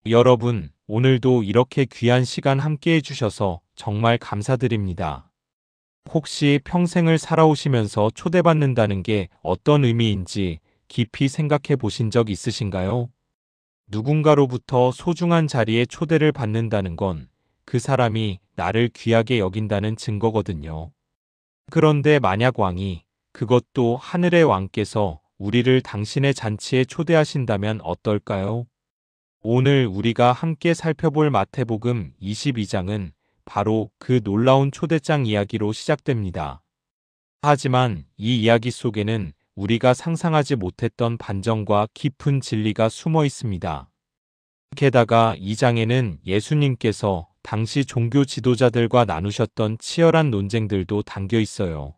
여러분, 오늘도 이렇게 귀한 시간 함께 해주셔서 정말 감사드립니다. 혹시 평생을 살아오시면서 초대받는다는 게 어떤 의미인지 깊이 생각해 보신 적 있으신가요? 누군가로부터 소중한 자리에 초대를 받는다는 건 그 사람이 나를 귀하게 여긴다는 증거거든요. 그런데 만약 왕이, 그것도 하늘의 왕께서 우리를 당신의 잔치에 초대하신다면 어떨까요? 오늘 우리가 함께 살펴볼 마태복음 22장은 바로 그 놀라운 초대장 이야기로 시작됩니다. 하지만 이 이야기 속에는 우리가 상상하지 못했던 반전과 깊은 진리가 숨어 있습니다. 게다가 이 장에는 예수님께서 당시 종교 지도자들과 나누셨던 치열한 논쟁들도 담겨 있어요.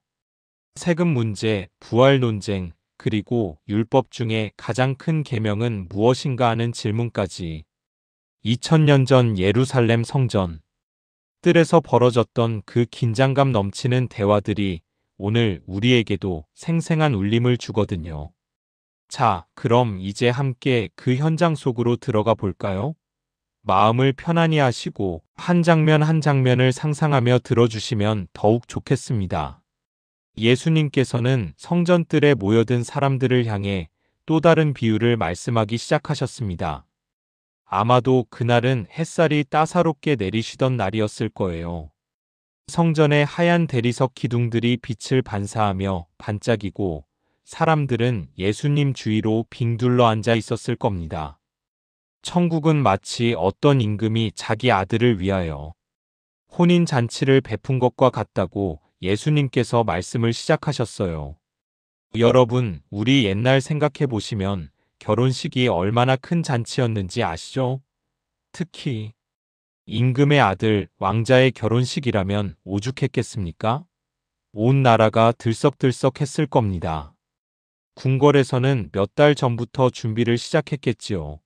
세금 문제, 부활 논쟁, 그리고 율법 중에 가장 큰 계명은 무엇인가 하는 질문까지. 2000년 전 예루살렘 성전 뜰에서 벌어졌던 그 긴장감 넘치는 대화들이 오늘 우리에게도 생생한 울림을 주거든요. 자, 그럼 이제 함께 그 현장 속으로 들어가 볼까요? 마음을 편안히 하시고 한 장면 한 장면을 상상하며 들어주시면 더욱 좋겠습니다. 예수님께서는 성전뜰에 모여든 사람들을 향해 또 다른 비유를 말씀하기 시작하셨습니다. 아마도 그날은 햇살이 따사롭게 내리시던 날이었을 거예요. 성전의 하얀 대리석 기둥들이 빛을 반사하며 반짝이고 사람들은 예수님 주위로 빙 둘러 앉아 있었을 겁니다. 천국은 마치 어떤 임금이 자기 아들을 위하여 혼인 잔치를 베푼 것과 같다고 예수님께서 말씀을 시작하셨어요. 여러분, 우리 옛날 생각해 보시면 결혼식이 얼마나 큰 잔치였는지 아시죠? 특히 임금의 아들, 왕자의 결혼식이라면 오죽했겠습니까? 온 나라가 들썩들썩했을 겁니다. 궁궐에서는 몇 달 전부터 준비를 시작했겠지요.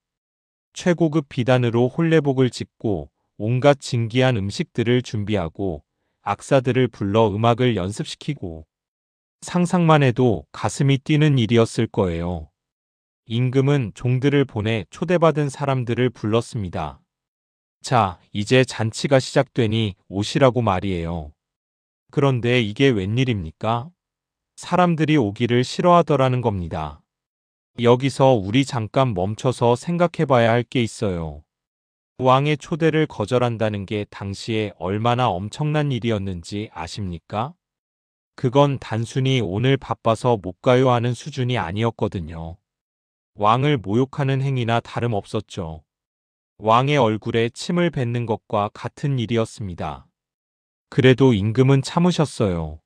최고급 비단으로 홀레복을 짓고 온갖 진귀한 음식들을 준비하고 악사들을 불러 음악을 연습시키고 상상만 해도 가슴이 뛰는 일이었을 거예요. 임금은 종들을 보내 초대받은 사람들을 불렀습니다. 자, 이제 잔치가 시작되니 오시라고 말이에요. 그런데 이게 웬일입니까? 사람들이 오기를 싫어하더라는 겁니다. 여기서 우리 잠깐 멈춰서 생각해 봐야 할 게 있어요. 왕의 초대를 거절한다는 게 당시에 얼마나 엄청난 일이었는지 아십니까? 그건 단순히 오늘 바빠서 못 가요 하는 수준이 아니었거든요. 왕을 모욕하는 행위나 다름없었죠. 왕의 얼굴에 침을 뱉는 것과 같은 일이었습니다. 그래도 임금은 참으셨어요.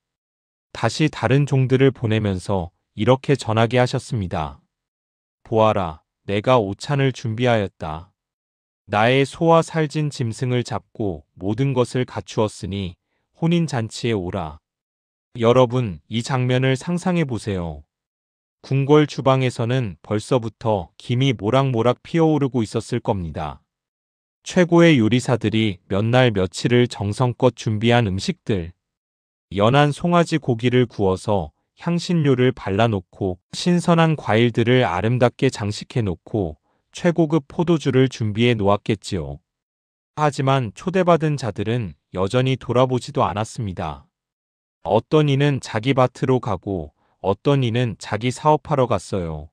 다시 다른 종들을 보내면서 이렇게 전하게 하셨습니다. 보아라, 내가 오찬을 준비하였다. 나의 소와 살진 짐승을 잡고 모든 것을 갖추었으니 혼인잔치에 오라. 여러분, 이 장면을 상상해 보세요. 궁궐 주방에서는 벌써부터 김이 모락모락 피어오르고 있었을 겁니다. 최고의 요리사들이 몇 날 며칠을 정성껏 준비한 음식들, 연한 송아지 고기를 구워서 향신료를 발라놓고 신선한 과일들을 아름답게 장식해 놓고 최고급 포도주를 준비해 놓았겠지요. 하지만 초대받은 자들은 여전히 돌아보지도 않았습니다. 어떤 이는 자기 밭으로 가고 어떤 이는 자기 사업하러 갔어요.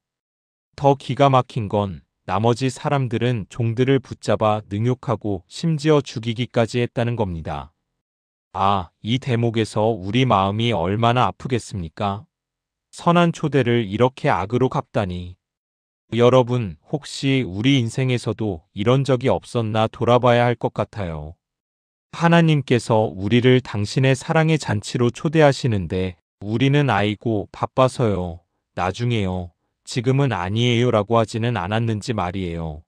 더 기가 막힌 건 나머지 사람들은 종들을 붙잡아 능욕하고 심지어 죽이기까지 했다는 겁니다. 아, 이 대목에서 우리 마음이 얼마나 아프겠습니까? 선한 초대를 이렇게 악으로 갚다니. 여러분, 혹시 우리 인생에서도 이런 적이 없었나 돌아봐야 할 것 같아요. 하나님께서 우리를 당신의 사랑의 잔치로 초대하시는데 우리는 아이고 바빠서요, 나중에요, 지금은 아니에요 라고 하지는 않았는지 말이에요.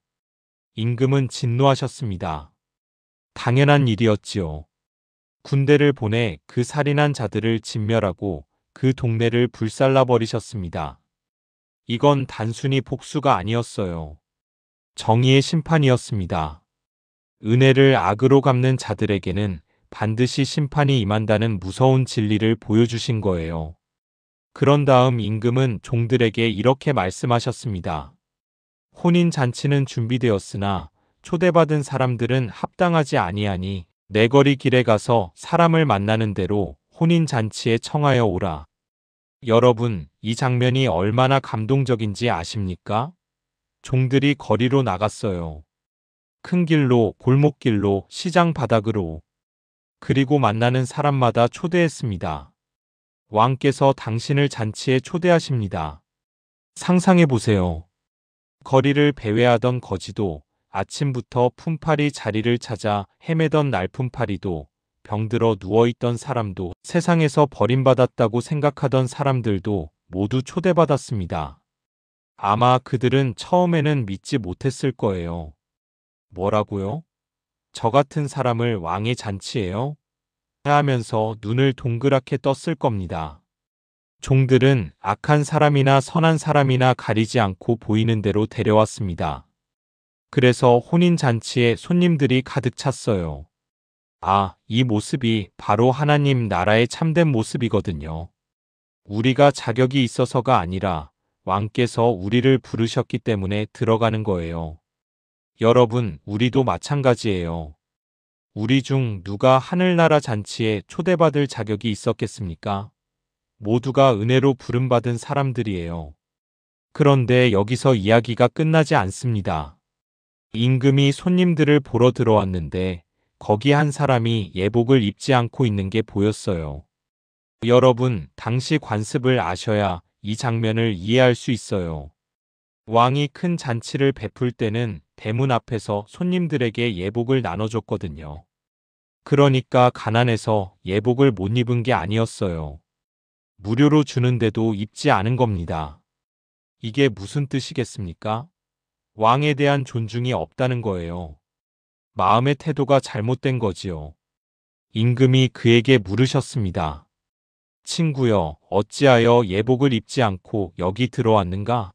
임금은 진노하셨습니다. 당연한 일이었지요. 군대를 보내 그 살인한 자들을 진멸하고 그 동네를 불살라 버리셨습니다. 이건 단순히 복수가 아니었어요. 정의의 심판이었습니다. 은혜를 악으로 갚는 자들에게는 반드시 심판이 임한다는 무서운 진리를 보여주신 거예요. 그런 다음 임금은 종들에게 이렇게 말씀하셨습니다. 혼인 잔치는 준비되었으나 초대받은 사람들은 합당하지 아니하니 내 거리 길에 가서 사람을 만나는 대로 혼인잔치에 청하여 오라. 여러분, 이 장면이 얼마나 감동적인지 아십니까? 종들이 거리로 나갔어요. 큰 길로, 골목길로, 시장 바닥으로. 그리고 만나는 사람마다 초대했습니다. 왕께서 당신을 잔치에 초대하십니다. 상상해 보세요. 거리를 배회하던 거지도, 아침부터 품팔이 자리를 찾아 헤매던 날품팔이도, 병들어 누워있던 사람도, 세상에서 버림받았다고 생각하던 사람들도 모두 초대받았습니다. 아마 그들은 처음에는 믿지 못했을 거예요. 뭐라고요? 저 같은 사람을 왕의 잔치에요? 하면서 눈을 동그랗게 떴을 겁니다. 종들은 악한 사람이나 선한 사람이나 가리지 않고 보이는 대로 데려왔습니다. 그래서 혼인잔치에 손님들이 가득 찼어요. 아, 이 모습이 바로 하나님 나라의 참된 모습이거든요. 우리가 자격이 있어서가 아니라 왕께서 우리를 부르셨기 때문에 들어가는 거예요. 여러분, 우리도 마찬가지예요. 우리 중 누가 하늘나라 잔치에 초대받을 자격이 있었겠습니까? 모두가 은혜로 부름받은 사람들이에요. 그런데 여기서 이야기가 끝나지 않습니다. 임금이 손님들을 보러 들어왔는데 거기 한 사람이 예복을 입지 않고 있는 게 보였어요. 여러분, 당시 관습을 아셔야 이 장면을 이해할 수 있어요. 왕이 큰 잔치를 베풀 때는 대문 앞에서 손님들에게 예복을 나눠줬거든요. 그러니까 가난해서 예복을 못 입은 게 아니었어요. 무료로 주는데도 입지 않은 겁니다. 이게 무슨 뜻이겠습니까? 왕에 대한 존중이 없다는 거예요. 마음의 태도가 잘못된 거지요. 임금이 그에게 물으셨습니다. 친구여, 어찌하여 예복을 입지 않고 여기 들어왔는가?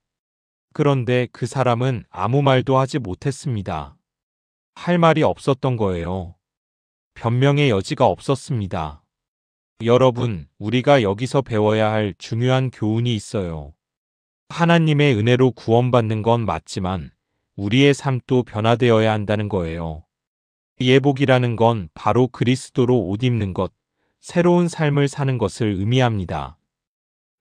그런데 그 사람은 아무 말도 하지 못했습니다. 할 말이 없었던 거예요. 변명의 여지가 없었습니다. 여러분, 우리가 여기서 배워야 할 중요한 교훈이 있어요. 하나님의 은혜로 구원받는 건 맞지만 우리의 삶도 변화되어야 한다는 거예요. 예복이라는 건 바로 그리스도로 옷 입는 것, 새로운 삶을 사는 것을 의미합니다.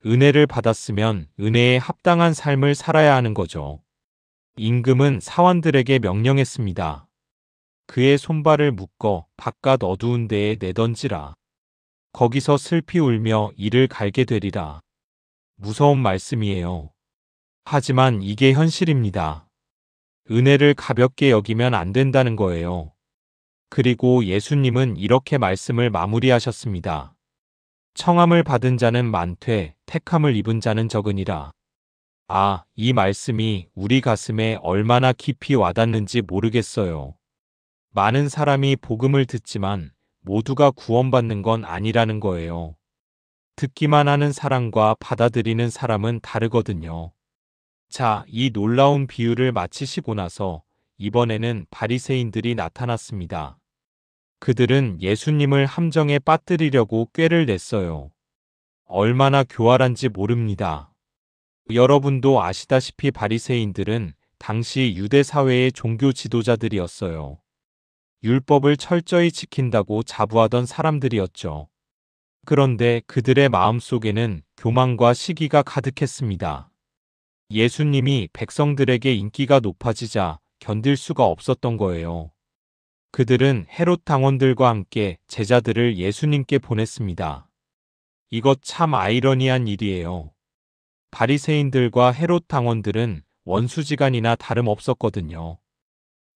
은혜를 받았으면 은혜에 합당한 삶을 살아야 하는 거죠. 임금은 사원들에게 명령했습니다. 그의 손발을 묶어 바깥 어두운 데에 내던지라. 거기서 슬피 울며 이를 갈게 되리라. 무서운 말씀이에요. 하지만 이게 현실입니다. 은혜를 가볍게 여기면 안 된다는 거예요. 그리고 예수님은 이렇게 말씀을 마무리하셨습니다. 청함을 받은 자는 많되 택함을 입은 자는 적으니라. 아, 이 말씀이 우리 가슴에 얼마나 깊이 와닿는지 모르겠어요. 많은 사람이 복음을 듣지만 모두가 구원받는 건 아니라는 거예요. 듣기만 하는 사람과 받아들이는 사람은 다르거든요. 자, 이 놀라운 비유를 마치시고 나서 이번에는 바리새인들이 나타났습니다. 그들은 예수님을 함정에 빠뜨리려고 꾀를 냈어요. 얼마나 교활한지 모릅니다. 여러분도 아시다시피 바리새인들은 당시 유대 사회의 종교 지도자들이었어요. 율법을 철저히 지킨다고 자부하던 사람들이었죠. 그런데 그들의 마음속에는 교만과 시기가 가득했습니다. 예수님이 백성들에게 인기가 높아지자 견딜 수가 없었던 거예요. 그들은 헤롯 당원들과 함께 제자들을 예수님께 보냈습니다. 이것 참 아이러니한 일이에요. 바리새인들과 헤롯 당원들은 원수지간이나 다름없었거든요.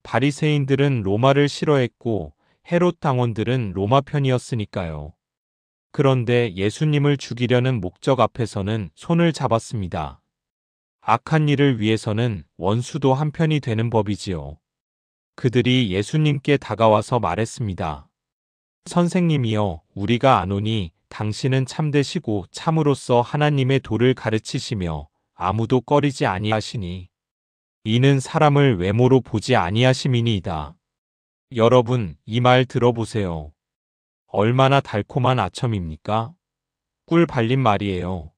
바리새인들은 로마를 싫어했고 헤롯 당원들은 로마 편이었으니까요. 그런데 예수님을 죽이려는 목적 앞에서는 손을 잡았습니다. 악한 일을 위해서는 원수도 한편이 되는 법이지요. 그들이 예수님께 다가와서 말했습니다. 선생님이여, 우리가 아노니 당신은 참되시고 참으로서 하나님의 도를 가르치시며 아무도 꺼리지 아니하시니 이는 사람을 외모로 보지 아니하심이니이다. 여러분, 이 말 들어보세요. 얼마나 달콤한 아첨입니까? 꿀 발린 말이에요.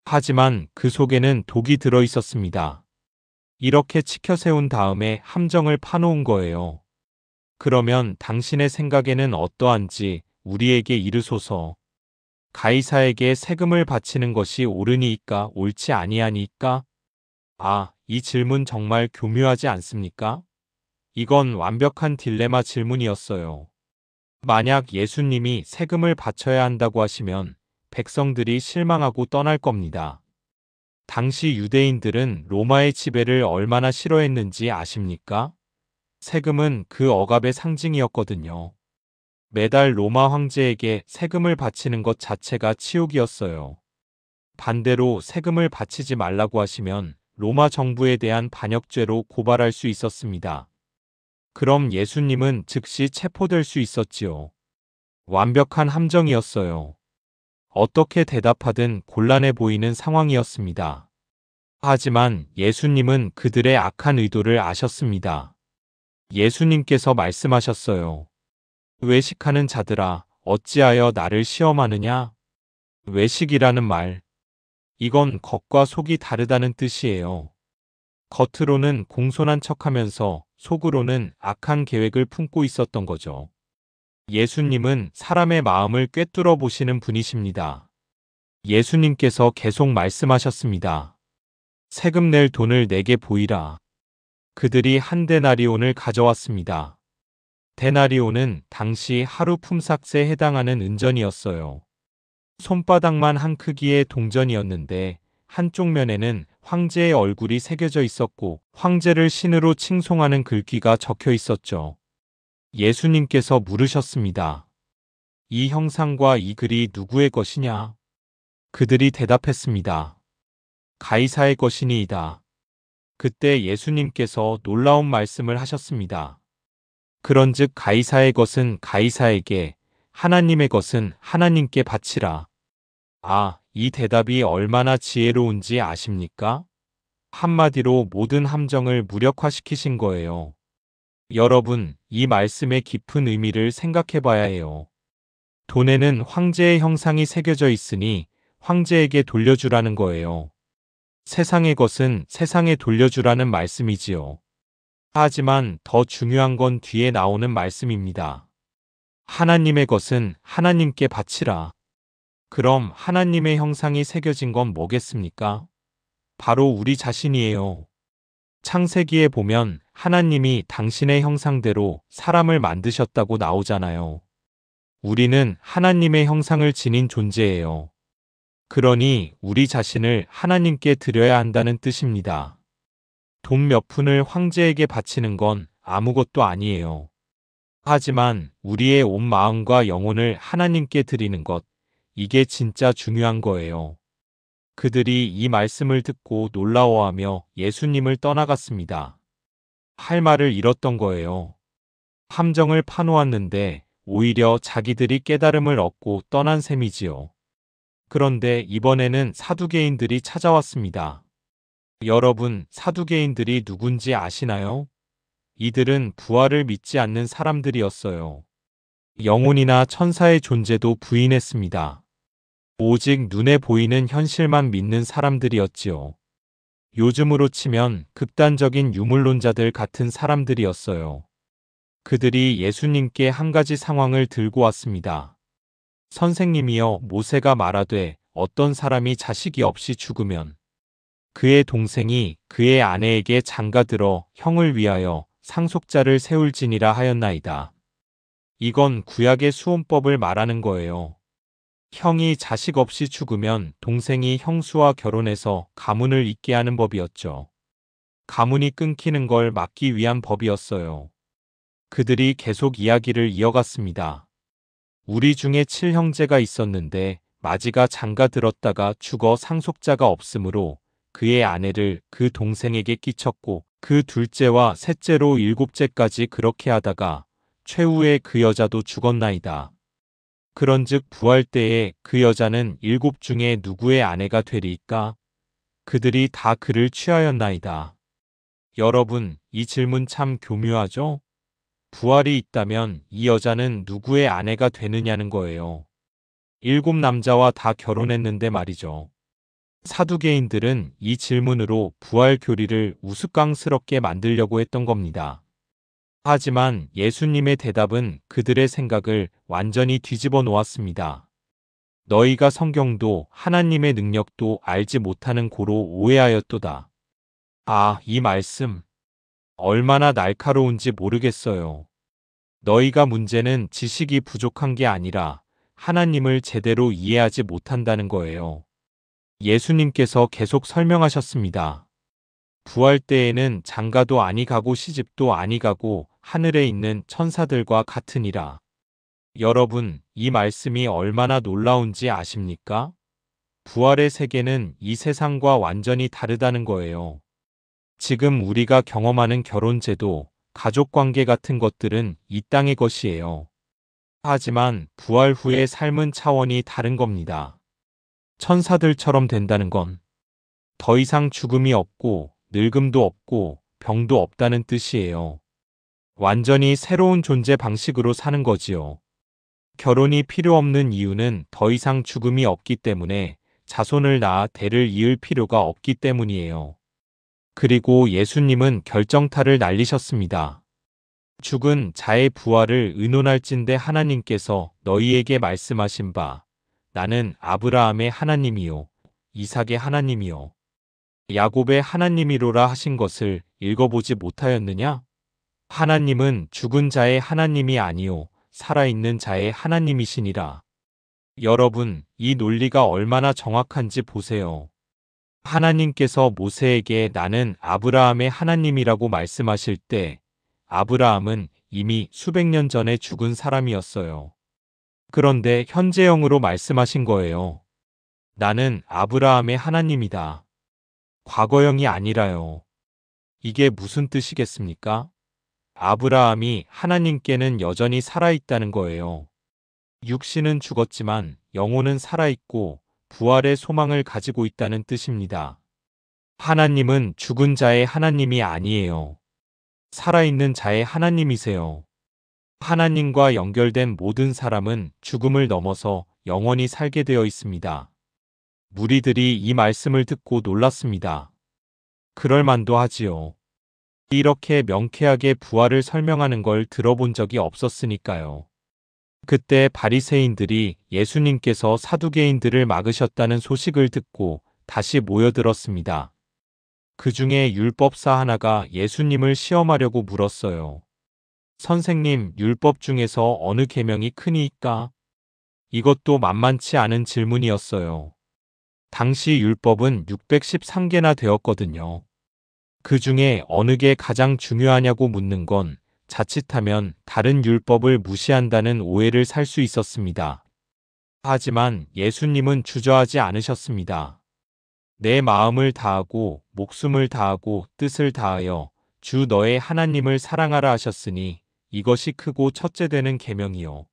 하지만 그 속에는 독이 들어 있었습니다. 이렇게 치켜세운 다음에 함정을 파놓은 거예요. 그러면 당신의 생각에는 어떠한지 우리에게 이르소서. 가이사에게 세금을 바치는 것이 옳으니이까 옳지 아니하니이까? 아, 이 질문 정말 교묘하지 않습니까? 이건 완벽한 딜레마 질문이었어요. 만약 예수님이 세금을 바쳐야 한다고 하시면 백성들이 실망하고 떠날 겁니다. 당시 유대인들은 로마의 지배를 얼마나 싫어했는지 아십니까? 세금은 그 억압의 상징이었거든요. 매달 로마 황제에게 세금을 바치는 것 자체가 치욕이었어요. 반대로 세금을 바치지 말라고 하시면 로마 정부에 대한 반역죄로 고발할 수 있었습니다. 그럼 예수님은 즉시 체포될 수 있었지요. 완벽한 함정이었어요. 어떻게 대답하든 곤란해 보이는 상황이었습니다. 하지만 예수님은 그들의 악한 의도를 아셨습니다. 예수님께서 말씀하셨어요. 외식하는 자들아, 어찌하여 나를 시험하느냐? 외식이라는 말. 이건 겉과 속이 다르다는 뜻이에요. 겉으로는 공손한 척하면서 속으로는 악한 계획을 품고 있었던 거죠. 예수님은 사람의 마음을 꿰뚫어 보시는 분이십니다. 예수님께서 계속 말씀하셨습니다. 세금 낼 돈을 내게 보이라. 그들이 한 데나리온을 가져왔습니다. 데나리온은 당시 하루 품삯에 해당하는 은전이었어요. 손바닥만 한 크기의 동전이었는데 한쪽 면에는 황제의 얼굴이 새겨져 있었고 황제를 신으로 칭송하는 글귀가 적혀 있었죠. 예수님께서 물으셨습니다. 이 형상과 이 글이 누구의 것이냐? 그들이 대답했습니다. 가이사의 것이니이다. 그때 예수님께서 놀라운 말씀을 하셨습니다. 그런즉 가이사의 것은 가이사에게, 하나님의 것은 하나님께 바치라. 아, 이 대답이 얼마나 지혜로운지 아십니까? 한마디로 모든 함정을 무력화시키신 거예요. 여러분, 이 말씀의 깊은 의미를 생각해 봐야 해요. 돈에는 황제의 형상이 새겨져 있으니 황제에게 돌려주라는 거예요. 세상의 것은 세상에 돌려주라는 말씀이지요. 하지만 더 중요한 건 뒤에 나오는 말씀입니다. 하나님의 것은 하나님께 바치라. 그럼 하나님의 형상이 새겨진 건 뭐겠습니까? 바로 우리 자신이에요. 창세기에 보면 하나님이 당신의 형상대로 사람을 만드셨다고 나오잖아요. 우리는 하나님의 형상을 지닌 존재예요. 그러니 우리 자신을 하나님께 드려야 한다는 뜻입니다. 돈 몇 푼을 황제에게 바치는 건 아무것도 아니에요. 하지만 우리의 온 마음과 영혼을 하나님께 드리는 것, 이게 진짜 중요한 거예요. 그들이 이 말씀을 듣고 놀라워하며 예수님을 떠나갔습니다. 할 말을 잃었던 거예요. 함정을 파놓았는데 오히려 자기들이 깨달음을 얻고 떠난 셈이지요. 그런데 이번에는 사두개인들이 찾아왔습니다. 여러분, 사두개인들이 누군지 아시나요? 이들은 부활을 믿지 않는 사람들이었어요. 영혼이나 천사의 존재도 부인했습니다. 오직 눈에 보이는 현실만 믿는 사람들이었지요. 요즘으로 치면 극단적인 유물론자들 같은 사람들이었어요. 그들이 예수님께 한 가지 상황을 들고 왔습니다. 선생님이여, 모세가 말하되 어떤 사람이 자식이 없이 죽으면 그의 동생이 그의 아내에게 장가들어 형을 위하여 상속자를 세울지니라 하였나이다. 이건 구약의 수혼법을 말하는 거예요. 형이 자식 없이 죽으면 동생이 형수와 결혼해서 가문을 잇게 하는 법이었죠. 가문이 끊기는 걸 막기 위한 법이었어요. 그들이 계속 이야기를 이어갔습니다. 우리 중에 7형제가 있었는데 마지가 장가들었다가 죽어 상속자가 없으므로 그의 아내를 그 동생에게 끼쳤고 그 둘째와 셋째로 7째까지 그렇게 하다가 최후에 그 여자도 죽었나이다. 그런즉 부활 때에 그 여자는 7 중에 누구의 아내가 되리이까? 그들이 다 그를 취하였나이다. 여러분, 이 질문 참 교묘하죠? 부활이 있다면 이 여자는 누구의 아내가 되느냐는 거예요. 7 남자와 다 결혼했는데 말이죠. 사두개인들은 이 질문으로 부활 교리를 우스꽝스럽게 만들려고 했던 겁니다. 하지만 예수님의 대답은 그들의 생각을 완전히 뒤집어 놓았습니다. 너희가 성경도 하나님의 능력도 알지 못하는 고로 오해하였도다. 아, 이 말씀 얼마나 날카로운지 모르겠어요. 너희가 문제는 지식이 부족한 게 아니라 하나님을 제대로 이해하지 못한다는 거예요. 예수님께서 계속 설명하셨습니다. 부활 때에는 장가도 아니 가고 시집도 아니 가고 하늘에 있는 천사들과 같으니라. 여러분, 이 말씀이 얼마나 놀라운지 아십니까? 부활의 세계는 이 세상과 완전히 다르다는 거예요. 지금 우리가 경험하는 결혼제도, 가족관계 같은 것들은 이 땅의 것이에요. 하지만 부활 후의 삶은 차원이 다른 겁니다. 천사들처럼 된다는 건 더 이상 죽음이 없고 늙음도 없고 병도 없다는 뜻이에요. 완전히 새로운 존재 방식으로 사는 거지요. 결혼이 필요 없는 이유는 더 이상 죽음이 없기 때문에 자손을 낳아 대를 이을 필요가 없기 때문이에요. 그리고 예수님은 결정타를 날리셨습니다. 죽은 자의 부활을 의논할진대 하나님께서 너희에게 말씀하신 바 나는 아브라함의 하나님이요 이삭의 하나님이요 야곱의 하나님이로라 하신 것을 읽어보지 못하였느냐? 하나님은 죽은 자의 하나님이 아니요 살아있는 자의 하나님이시니라. 여러분, 이 논리가 얼마나 정확한지 보세요. 하나님께서 모세에게 나는 아브라함의 하나님이라고 말씀하실 때 아브라함은 이미 수백 년 전에 죽은 사람이었어요. 그런데 현재형으로 말씀하신 거예요. 나는 아브라함의 하나님이다. 과거형이 아니라요. 이게 무슨 뜻이겠습니까? 아브라함이 하나님께는 여전히 살아있다는 거예요. 육신은 죽었지만 영혼은 살아있고 부활의 소망을 가지고 있다는 뜻입니다. 하나님은 죽은 자의 하나님이 아니에요. 살아있는 자의 하나님이세요. 하나님과 연결된 모든 사람은 죽음을 넘어서 영원히 살게 되어 있습니다. 무리들이 이 말씀을 듣고 놀랐습니다. 그럴 만도 하지요. 이렇게 명쾌하게 부활을 설명하는 걸 들어본 적이 없었으니까요. 그때 바리새인들이 예수님께서 사두개인들을 막으셨다는 소식을 듣고 다시 모여들었습니다. 그 중에 율법사 하나가 예수님을 시험하려고 물었어요. 선생님, 율법 중에서 어느 계명이 크니까? 이것도 만만치 않은 질문이었어요. 당시 율법은 613개나 되었거든요. 그 중에 어느 게 가장 중요하냐고 묻는 건 자칫하면 다른 율법을 무시한다는 오해를 살 수 있었습니다. 하지만 예수님은 주저하지 않으셨습니다. 내 마음을 다하고 목숨을 다하고 뜻을 다하여 주 너의 하나님을 사랑하라 하셨으니 이것이 크고 첫째 되는 계명이요.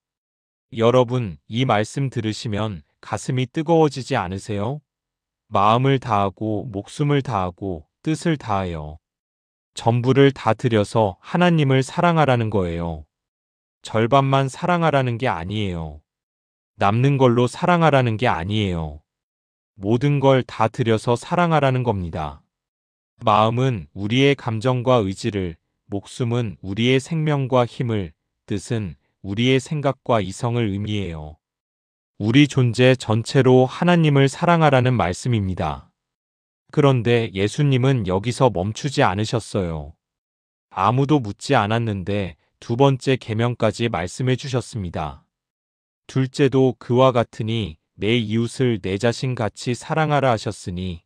여러분, 이 말씀 들으시면 가슴이 뜨거워지지 않으세요? 마음을 다하고 목숨을 다하고 뜻을 다하여 전부를 다 들여서 하나님을 사랑하라는 거예요. 절반만 사랑하라는 게 아니에요. 남는 걸로 사랑하라는 게 아니에요. 모든 걸 다 들여서 사랑하라는 겁니다. 마음은 우리의 감정과 의지를, 목숨은 우리의 생명과 힘을, 뜻은 우리의 생각과 이성을 의미해요. 우리 존재 전체로 하나님을 사랑하라는 말씀입니다. 그런데 예수님은 여기서 멈추지 않으셨어요. 아무도 묻지 않았는데 두 번째 계명까지 말씀해 주셨습니다. 둘째도 그와 같으니 내 이웃을 내 자신 같이 사랑하라 하셨으니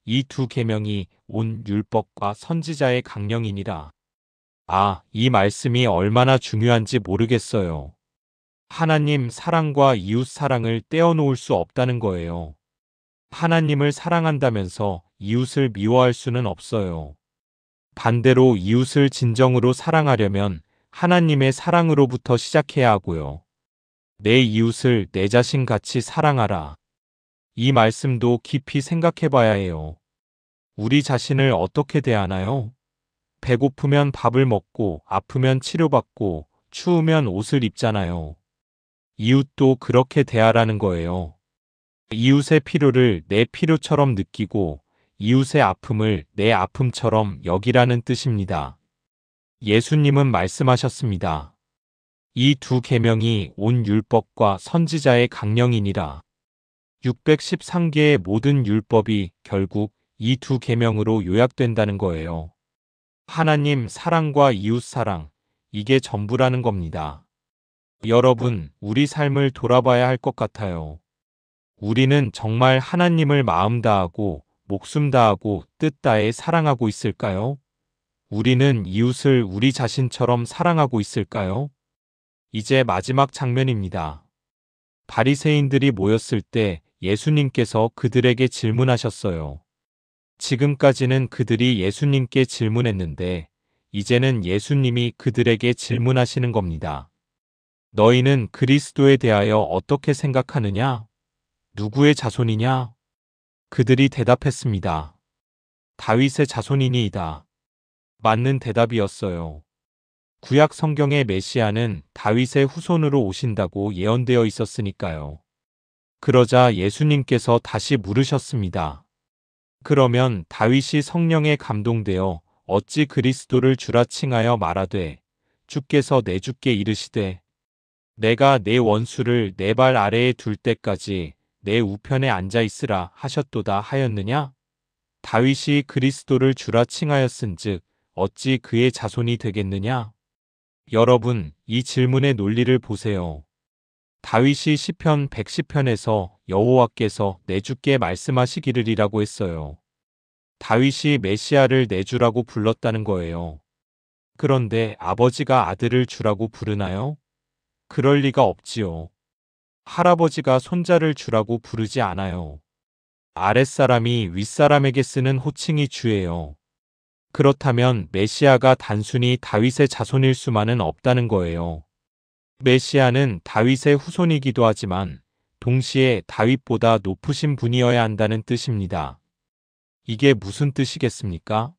이 두 계명이 온 율법과 선지자의 강령이니라. 아, 이 말씀이 얼마나 중요한지 모르겠어요. 하나님 사랑과 이웃 사랑을 떼어놓을 수 없다는 거예요. 하나님을 사랑한다면서 이웃을 미워할 수는 없어요. 반대로 이웃을 진정으로 사랑하려면 하나님의 사랑으로부터 시작해야 하고요. 내 이웃을 내 자신 같이 사랑하라. 이 말씀도 깊이 생각해 봐야 해요. 우리 자신을 어떻게 대하나요? 배고프면 밥을 먹고 아프면 치료받고 추우면 옷을 입잖아요. 이웃도 그렇게 대하라는 거예요. 이웃의 필요를 내 필요처럼 느끼고 이웃의 아픔을 내 아픔처럼 여기라는 뜻입니다. 예수님은 말씀하셨습니다. 이 두 계명이 온 율법과 선지자의 강령이니라. 613개의 모든 율법이 결국 이 두 계명으로 요약된다는 거예요. 하나님 사랑과 이웃 사랑, 이게 전부라는 겁니다. 여러분, 우리 삶을 돌아봐야 할 것 같아요. 우리는 정말 하나님을 마음 다하고 목숨 다하고 뜻 다해 사랑하고 있을까요? 우리는 이웃을 우리 자신처럼 사랑하고 있을까요? 이제 마지막 장면입니다. 바리새인들이 모였을 때 예수님께서 그들에게 질문하셨어요. 지금까지는 그들이 예수님께 질문했는데 이제는 예수님이 그들에게 질문하시는 겁니다. 너희는 그리스도에 대하여 어떻게 생각하느냐? 누구의 자손이냐? 그들이 대답했습니다. 다윗의 자손이니이다. 맞는 대답이었어요. 구약 성경의 메시아는 다윗의 후손으로 오신다고 예언되어 있었으니까요. 그러자 예수님께서 다시 물으셨습니다. 그러면 다윗이 성령에 감동되어 어찌 그리스도를 주라 칭하여 말하되 주께서 내 주께 이르시되 내가 내 원수를 내 발 아래에 둘 때까지 내 우편에 앉아 있으라 하셨도다 하였느냐? 다윗이 그리스도를 주라 칭하였은즉 어찌 그의 자손이 되겠느냐? 여러분, 이 질문의 논리를 보세요. 다윗이 시편 110편에서 여호와께서 내 주께 말씀하시기를이라고 했어요. 다윗이 메시아를 내 주라고 불렀다는 거예요. 그런데 아버지가 아들을 주라고 부르나요? 그럴 리가 없지요. 할아버지가 손자를 주라고 부르지 않아요. 아랫사람이 윗사람에게 쓰는 호칭이 주예요. 그렇다면 메시아가 단순히 다윗의 자손일 수만은 없다는 거예요. 메시아는 다윗의 후손이기도 하지만 동시에 다윗보다 높으신 분이어야 한다는 뜻입니다. 이게 무슨 뜻이겠습니까?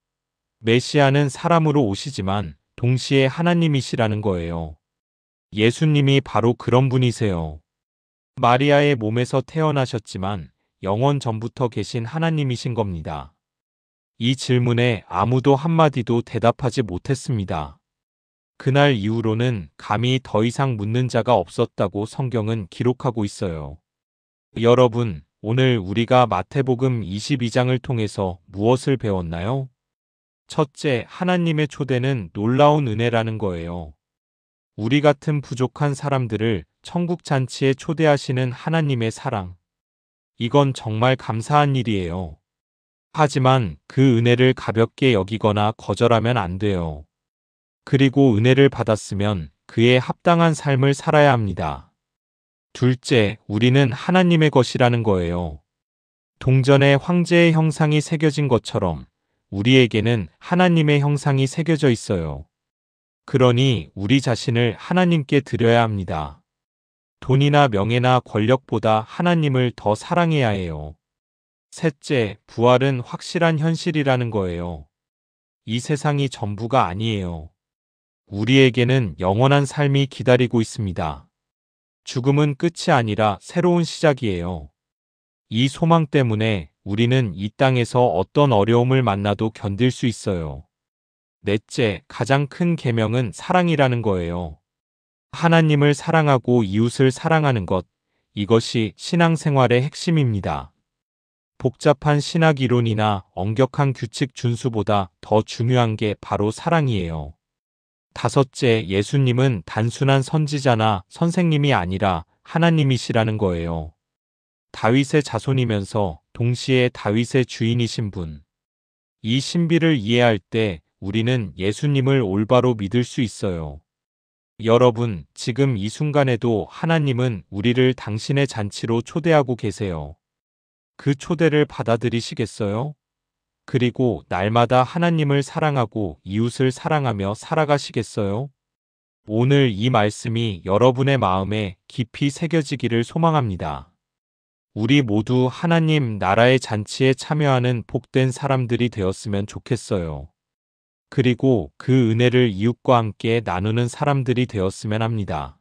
메시아는 사람으로 오시지만 동시에 하나님이시라는 거예요. 예수님이 바로 그런 분이세요. 마리아의 몸에서 태어나셨지만 영원 전부터 계신 하나님이신 겁니다. 이 질문에 아무도 한마디도 대답하지 못했습니다. 그날 이후로는 감히 더 이상 묻는 자가 없었다고 성경은 기록하고 있어요. 여러분, 오늘 우리가 마태복음 22장을 통해서 무엇을 배웠나요? 첫째, 하나님의 초대는 놀라운 은혜라는 거예요. 우리 같은 부족한 사람들을 천국 잔치에 초대하시는 하나님의 사랑. 이건 정말 감사한 일이에요. 하지만 그 은혜를 가볍게 여기거나 거절하면 안 돼요. 그리고 은혜를 받았으면 그에 합당한 삶을 살아야 합니다. 둘째, 우리는 하나님의 것이라는 거예요. 동전에 황제의 형상이 새겨진 것처럼 우리에게는 하나님의 형상이 새겨져 있어요. 그러니 우리 자신을 하나님께 드려야 합니다. 돈이나 명예나 권력보다 하나님을 더 사랑해야 해요. 셋째, 부활은 확실한 현실이라는 거예요. 이 세상이 전부가 아니에요. 우리에게는 영원한 삶이 기다리고 있습니다. 죽음은 끝이 아니라 새로운 시작이에요. 이 소망 때문에 우리는 이 땅에서 어떤 어려움을 만나도 견딜 수 있어요. 넷째, 가장 큰 계명은 사랑이라는 거예요. 하나님을 사랑하고 이웃을 사랑하는 것, 이것이 신앙생활의 핵심입니다. 복잡한 신학 이론이나 엄격한 규칙 준수보다 더 중요한 게 바로 사랑이에요. 다섯째, 예수님은 단순한 선지자나 선생님이 아니라 하나님이시라는 거예요. 다윗의 자손이면서 동시에 다윗의 주인이신 분. 이 신비를 이해할 때 우리는 예수님을 올바로 믿을 수 있어요. 여러분, 지금 이 순간에도 하나님은 우리를 당신의 잔치로 초대하고 계세요. 그 초대를 받아들이시겠어요? 그리고 날마다 하나님을 사랑하고 이웃을 사랑하며 살아가시겠어요? 오늘 이 말씀이 여러분의 마음에 깊이 새겨지기를 소망합니다. 우리 모두 하나님 나라의 잔치에 참여하는 복된 사람들이 되었으면 좋겠어요. 그리고 그 은혜를 이웃과 함께 나누는 사람들이 되었으면 합니다.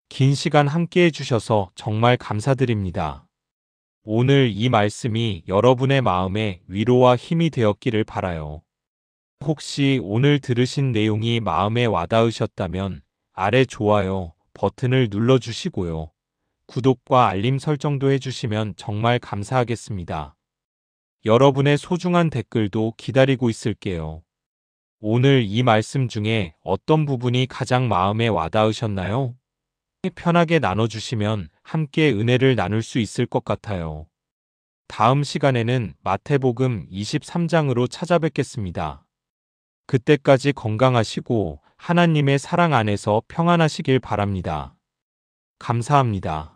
긴 시간 함께 해주셔서 정말 감사드립니다. 오늘 이 말씀이 여러분의 마음에 위로와 힘이 되었기를 바라요. 혹시 오늘 들으신 내용이 마음에 와닿으셨다면 아래 좋아요 버튼을 눌러주시고요. 구독과 알림 설정도 해주시면 정말 감사하겠습니다. 여러분의 소중한 댓글도 기다리고 있을게요. 오늘 이 말씀 중에 어떤 부분이 가장 마음에 와닿으셨나요? 편하게 나눠주시면 함께 은혜를 나눌 수 있을 것 같아요. 다음 시간에는 마태복음 23장으로 찾아뵙겠습니다. 그때까지 건강하시고 하나님의 사랑 안에서 평안하시길 바랍니다. 감사합니다.